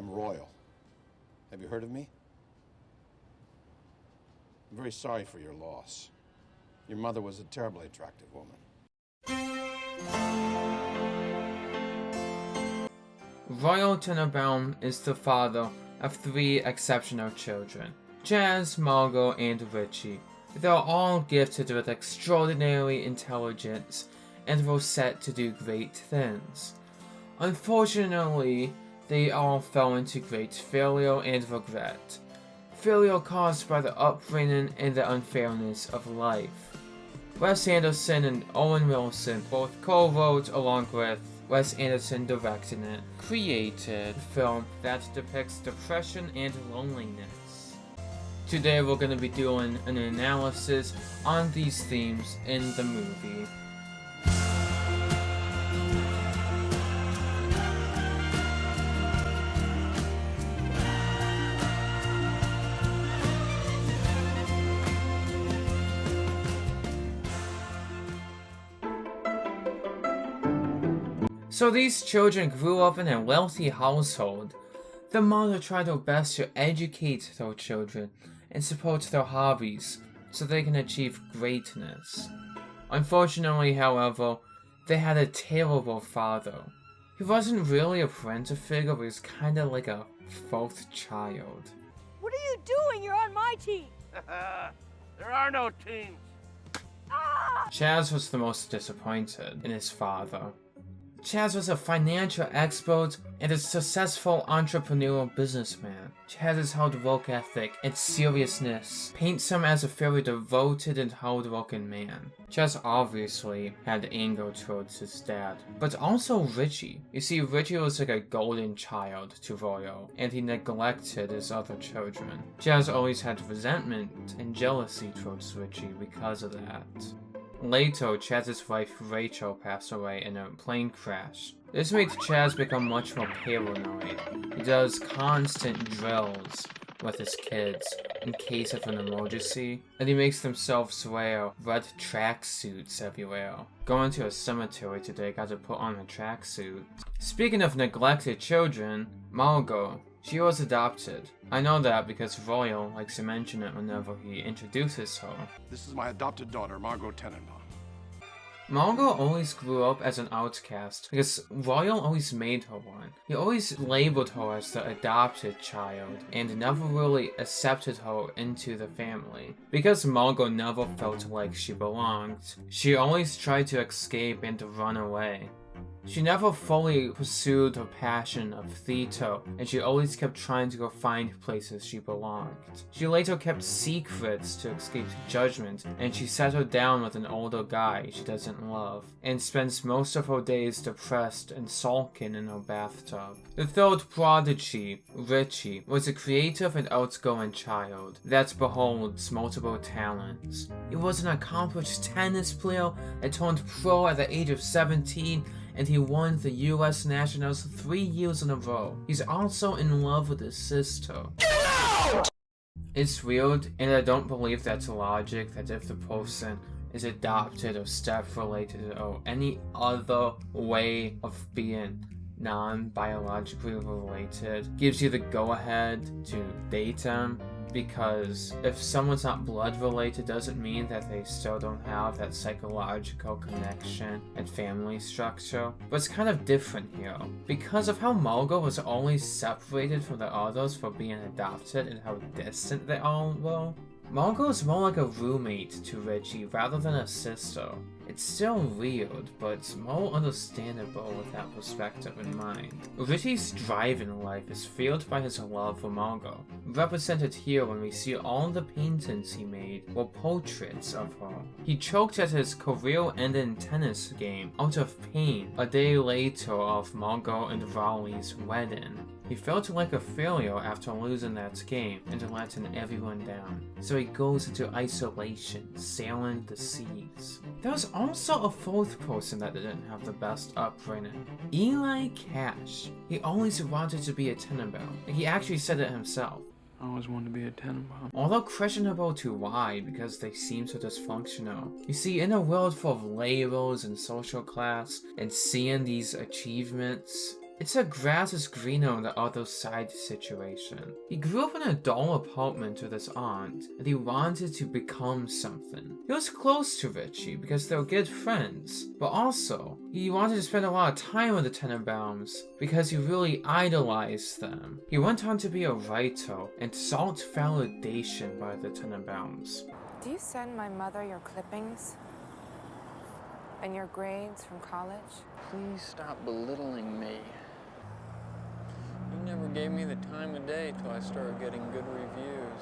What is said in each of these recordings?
I'm Royal. Have you heard of me? I'm very sorry for your loss. Your mother was a terribly attractive woman. Royal Tenenbaum is the father of 3 exceptional children, Chaz, Margot, and Richie. They are all gifted with extraordinary intelligence and were set to do great things. Unfortunately, they all fell into great failure and regret. Failure caused by the upbringing and the unfairness of life. Wes Anderson and Owen Wilson both co-wrote along with Wes Anderson directing it, created a film that depicts depression and loneliness. Today we're going to be doing an analysis on these themes in the movie. So these children grew up in a wealthy household. The mother tried her best to educate their children and support their hobbies so they can achieve greatness. Unfortunately, however, they had a terrible father. He wasn't really a parental figure, but he was kinda like a fourth child. What are you doing? You're on my team! There are no teams. Chaz was the most disappointed in his father. Chaz was a financial expert and a successful entrepreneurial businessman. Chaz's hard work ethic and seriousness paints him as a very devoted and hard-working man. Chaz obviously had anger towards his dad, but also Richie. You see, Richie was like a golden child to Royal, and he neglected his other children. Chaz always had resentment and jealousy towards Richie because of that. Later, Chaz's wife Rachel passed away in a plane crash. This made Chaz become much more paranoid. He does constant drills with his kids in case of an emergency, and he makes themselves wear red tracksuits everywhere. Going to a cemetery today, got to put on a tracksuit. Speaking of neglected children, Margot. She was adopted. I know that because Royal likes to mention it whenever he introduces her. This is my adopted daughter, Margot Tenenbaum. Margot always grew up as an outcast because Royal always made her one. He always labeled her as the adopted child and never really accepted her into the family. Because Margot never felt like she belonged, she always tried to escape and to run away. She never fully pursued her passion of theater, and she always kept trying to go find places she belonged. She later kept secrets to escape judgment, and she settled down with an older guy she doesn't love, and spends most of her days depressed and sulking in her bathtub. The third prodigy, Richie, was a creative and outgoing child that beholds multiple talents. He was an accomplished tennis player that turned pro at the age of 17, and he won the US Nationals 3 years in a row. He's also in love with his sister. Get out! It's weird, and I don't believe that's logic, that if the person is adopted or step-related or any other way of being non-biologically related gives you the go-ahead to date them. Because if someone's not blood related doesn't mean that they still don't have that psychological connection and family structure. But it's kind of different here. Because of how Margot was always separated from the others for being adopted and how distant they all were, Margot is more like a roommate to Richie rather than a sister. It's still weird, but it's more understandable with that perspective in mind. Richie's drive in life is fueled by his love for Margot, represented here when we see all the paintings he made were portraits of her. He choked at his career-ending tennis game out of pain a day later of Margot and Raleigh's wedding. He felt like a failure after losing that game and letting everyone down, so he goes into isolation, sailing the seas. There was also a fourth person that didn't have the best upbringing. Eli Cash. He always wanted to be a Tenenbaum, and he actually said it himself. I always wanted to be a Tenenbaum. Although questionable to why, because they seem so dysfunctional. You see, in a world full of labels and social class, and seeing these achievements, It's a grass is greener on the other side situation. He grew up in a dull apartment with his aunt, and he wanted to become something. He was close to Richie because they were good friends, but also, he wanted to spend a lot of time with the Tenenbaums because he really idolized them. He went on to be a writer and sought validation by the Tenenbaums. Do you send my mother your clippings? And your grades from college? Please stop belittling me. You never gave me the time of day till I started getting good reviews.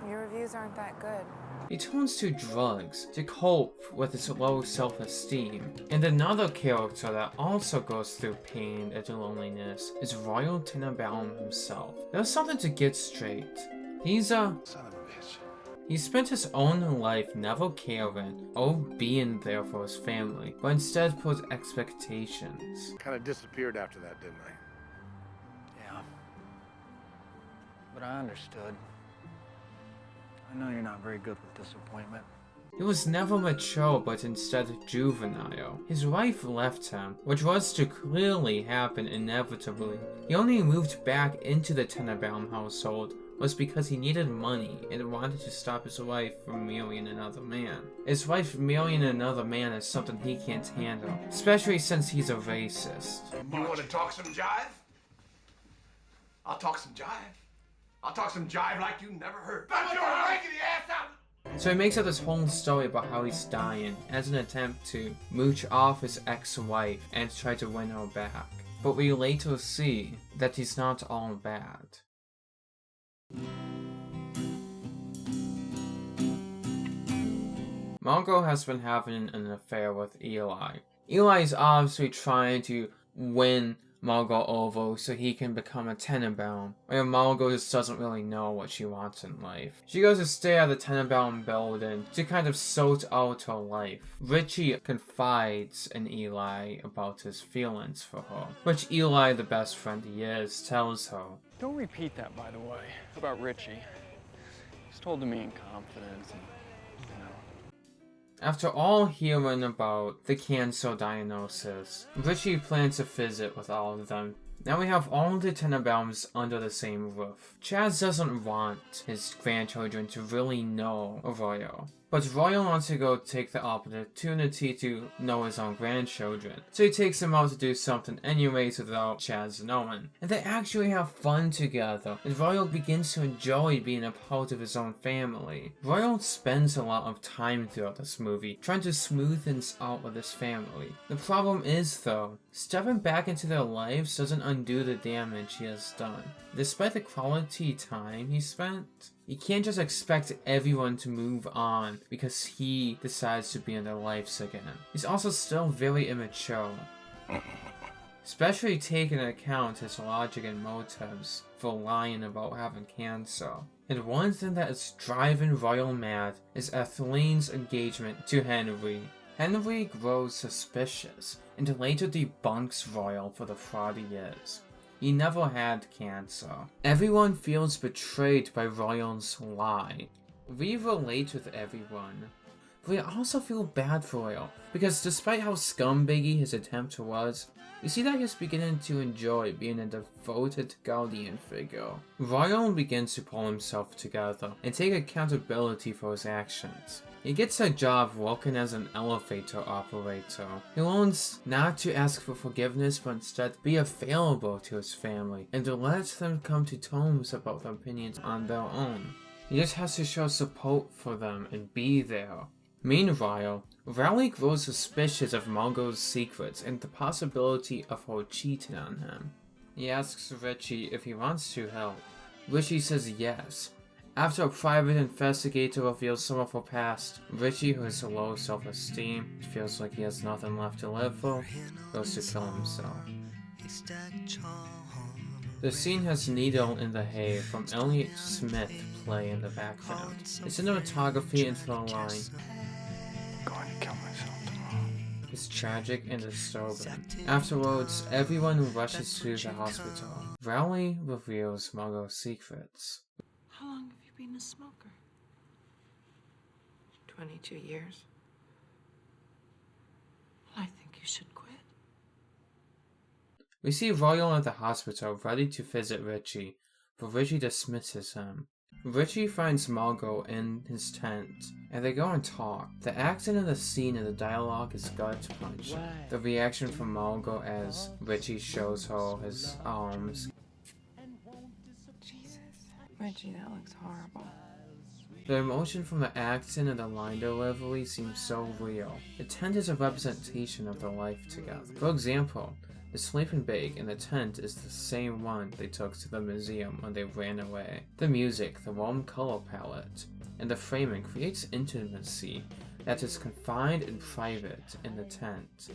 Your reviews aren't that good. He turns to drugs to cope with his low self-esteem. And another character that also goes through pain and loneliness is Royal Tenenbaum himself. There's something to get straight. He's a Son of a bitch. He spent his own life never caring or being there for his family, but instead put expectations. Kind of disappeared after that, didn't I? Yeah. But I understood. I know you're not very good with disappointment. He was never mature, but instead juvenile. His wife left him, which was to clearly happen inevitably. He only moved back into the Tenenbaum household was because he needed money and wanted to stop his wife from marrying another man. His wife marrying another man is something he can't handle, especially since he's a racist. You want to talk some jive? I'll talk some jive. I'll talk some jive like you never heard. But you're raggedy ass out! So he makes up this whole story about how he's dying as an attempt to mooch off his ex-wife and try to win her back. But we later see that he's not all bad. Margot has been having an affair with Eli. Eli is obviously trying to win Margot over so he can become a Tenenbaum, where Margot just doesn't really know what she wants in life. She goes to stay at the Tenenbaum building to kind of sort out her life. Richie confides in Eli about his feelings for her, which Eli, the best friend he is, tells her. Don't repeat that, by the way, about Richie. He's told to me in confidence and, After all hearing about the cancer diagnosis, Richie plans a visit with all of them. Now we have all the Tenenbaums under the same roof. Chaz doesn't want his grandchildren to really know Royal, but Royal wants to go take the opportunity to know his own grandchildren, so he takes them out to do something anyways without Chaz knowing. And they actually have fun together, and Royal begins to enjoy being a part of his own family. Royal spends a lot of time throughout this movie trying to smooth things out with his family. The problem is, though, stepping back into their lives doesn't undo the damage he has done. Despite the quality time he spent, you can't just expect everyone to move on because he decides to be in their lives again. He's also still very immature, especially taking into account his logic and motives for lying about having cancer. And one thing that is driving Royal mad is Etheleen's engagement to Henry. Henry grows suspicious and later debunks Royal for the fraud he is. He never had cancer. Everyone feels betrayed by Royal's lie. We relate with everyone. We also feel bad for Royal, because despite how scumbaggy his attempt was, you see that he's beginning to enjoy being a devoted guardian figure. Royal begins to pull himself together and take accountability for his actions. He gets a job working as an elevator operator. He learns not to ask for forgiveness, but instead be available to his family and to let them come to terms about their opinions on their own. He just has to show support for them and be there. Meanwhile, Rowley grows suspicious of Margot's secrets and the possibility of her cheating on him. He asks Richie if he wants to help. Richie says yes. After a private investigator reveals some of her past, Richie, who has a low self-esteem, feels like he has nothing left to live for, goes to kill himself. The scene has Needle in the Hay from Elliott Smith play in the background. The cinematography into the line I'm going to kill myself tomorrow. is tragic and disturbing. Afterwards, everyone rushes to the hospital. Rowley reveals Margot's secrets. How long have you been a smoker? 22 years. Well, I think you should quit. We see Royal at the hospital ready to visit Richie, but Richie dismisses him. Richie finds Margot in his tent, and they go and talk. The acting in the scene and the dialogue is gut-punching. The reaction from Margot as Richie shows her his arms. Jesus. Reggie, that looks horrible. The emotion from the accent and the line delivery seems so real. The tent is a representation of their life together. For example, the sleeping bag in the tent is the same one they took to the museum when they ran away. The music, the warm color palette, and the framing creates intimacy that is confined and private in the tent.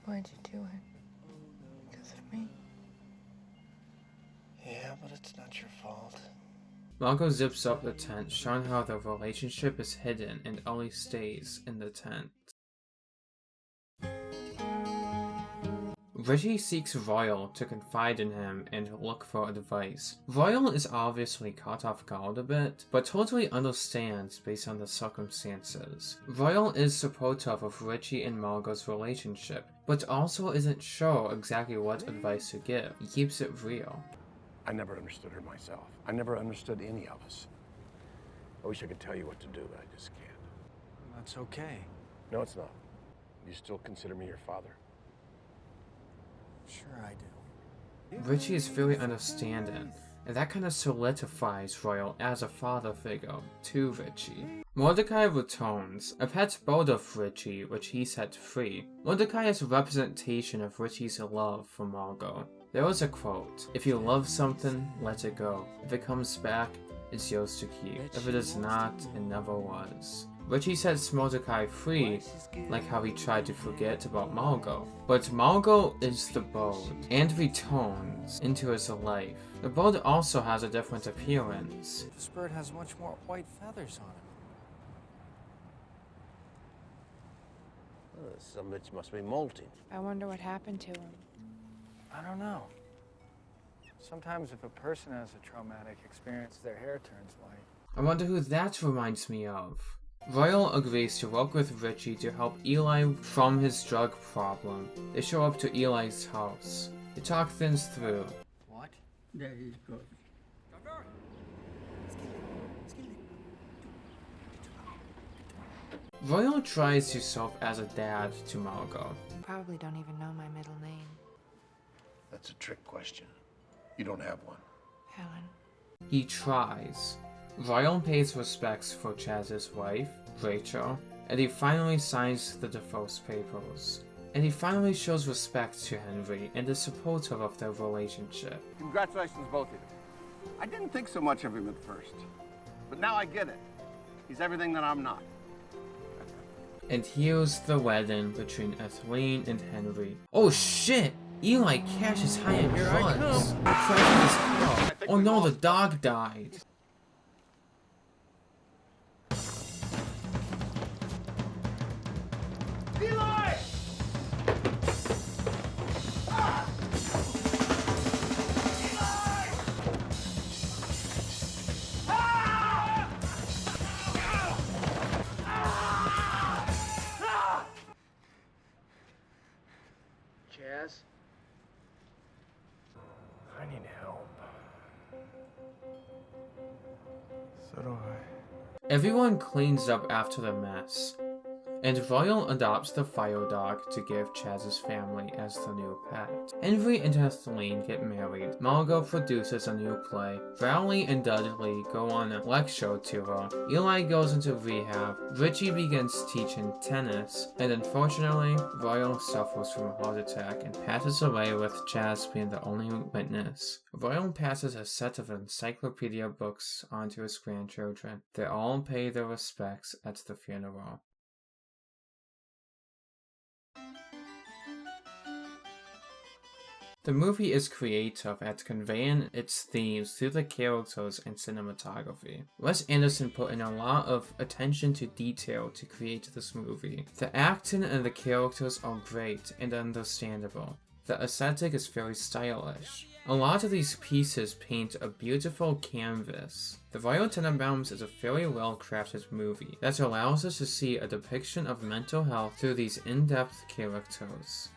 Why'd you do it? Because of me? Yeah, but it's not your fault. Margot zips up the tent, showing how their relationship is hidden and only stays in the tent. Richie seeks Royal to confide in him and look for advice. Royal is obviously caught off guard a bit, but totally understands based on the circumstances. Royal is supportive of Richie and Margot's relationship, but also isn't sure exactly what advice to give. He keeps it real. I never understood her myself. I never understood any of us. I wish I could tell you what to do, but I just can't. That's okay. No, it's not. You still consider me your father? Sure I do. Richie is very understanding, and that kind of solidifies Royal as a father figure to Richie. Mordecai returns, a pet bird of Richie which he set free. Mordecai is a representation of Richie's love for Margot. There was a quote, "If you love something, let it go. If it comes back, it's yours to keep. If it is not, it never was." Richie sets Mordecai free, like how he tried to forget about Margot. But Margot is the bird, and returns into his life. The bird also has a different appearance. This bird has much more white feathers on him. Some bitch must be molting. I wonder what happened to him. I don't know. Sometimes if a person has a traumatic experience, their hair turns white. I wonder who that reminds me of. Royal agrees to work with Richie to help Eli from his drug problem. They show up to Eli's house. They talk things through. What? There is good. Royal tries to serve as a dad to Margot. Probably don't even know my middle name. That's a trick question. You don't have one. Helen. He tries. Royal pays respects for Chaz's wife, Rachel, and he finally signs the divorce papers. And he finally shows respect to Henry and is supportive of their relationship. Congratulations, both of you. I didn't think so much of him at first, but now I get it. He's everything that I'm not. And here's the wedding between Etheline and Henry. Oh shit! Eli cashes high in funds. Crashing his car. Oh no, the dog died. Eli! Chaz? I need help. So do I. Everyone cleans up after the mess. And Royal adopts the fire dog to give Chaz's family as the new pet. Henry and Etheline get married. Margot produces a new play. Rowley and Dudley go on a lecture tour. Eli goes into rehab. Richie begins teaching tennis. And unfortunately, Royal suffers from a heart attack and passes away with Chaz being the only witness. Royal passes a set of encyclopedia books on to his grandchildren. They all pay their respects at the funeral. The movie is creative at conveying its themes through the characters and cinematography. Wes Anderson put in a lot of attention to detail to create this movie. The acting and the characters are great and understandable. The aesthetic is very stylish. A lot of these pieces paint a beautiful canvas. The Royal Tenenbaums is a very well-crafted movie that allows us to see a depiction of mental health through these in-depth characters.